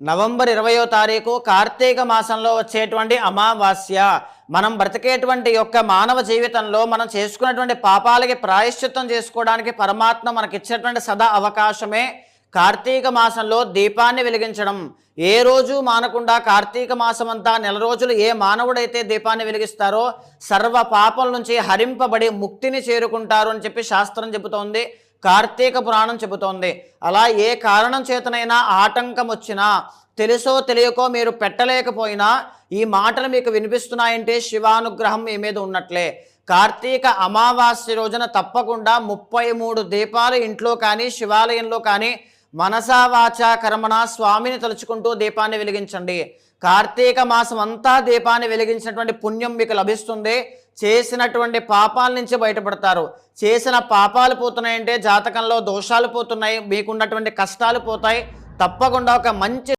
November 20వ తారీఖు కార్తీక మాసంలో వచ్చేటువంటి అమావాస్య. మనం బ్రతికేటువంటి యొక్క మానవ జీవితంలో మనం చేసుకున్నటువంటి పాపాలకి ప్రాయశ్చిత్తం చేసుకోవడానికి పరమాత్మ మనకిచ్చేటువంటి సదా అవకాశమే కార్తీక మాసంలో దీపాన్ని వెలిగించడం. ఏ రోజు మానకుండా కార్తీక మాసం అంతా నెల రోజులు ఏ మానవుడైతే దీపాన్ని వెలిగిస్తారో సర్వ పాపల నుంచి హరింపబడి ముక్తిని చేరుకుంటారు అని చెప్పి శాస్త్రం చెబుతోంది, కార్తీక పురాణం చెబుతోంది. అలా ఏ కారణం చేతనైనా ఆటంకం వచ్చినా, తెలుసో తెలియకో మీరు పెట్టలేకపోయినా ఈ మాటలు మీకు వినిపిస్తున్నాయంటే శివానుగ్రహం మీ మీద ఉన్నట్లే. కార్తీక అమావాస్య రోజున తప్పకుండా 33 దీపాలు ఇంట్లో కానీ శివాలయంలో కానీ మనసా వాచా కర్మణ స్వామిని తలుచుకుంటూ దీపాన్ని వెలిగించండి. కార్తీక మాసం అంతా దీపాన్ని వెలిగించినటువంటి పుణ్యం మీకు లభిస్తుంది. చేసినటువంటి పాపాల నుంచి బయటపడతారు. చేసిన పాపాలు పోతున్నాయంటే జాతకంలో దోషాలు పోతున్నాయి, మీకున్నటువంటి కష్టాలు పోతాయి. తప్పకుండా ఒక మంచి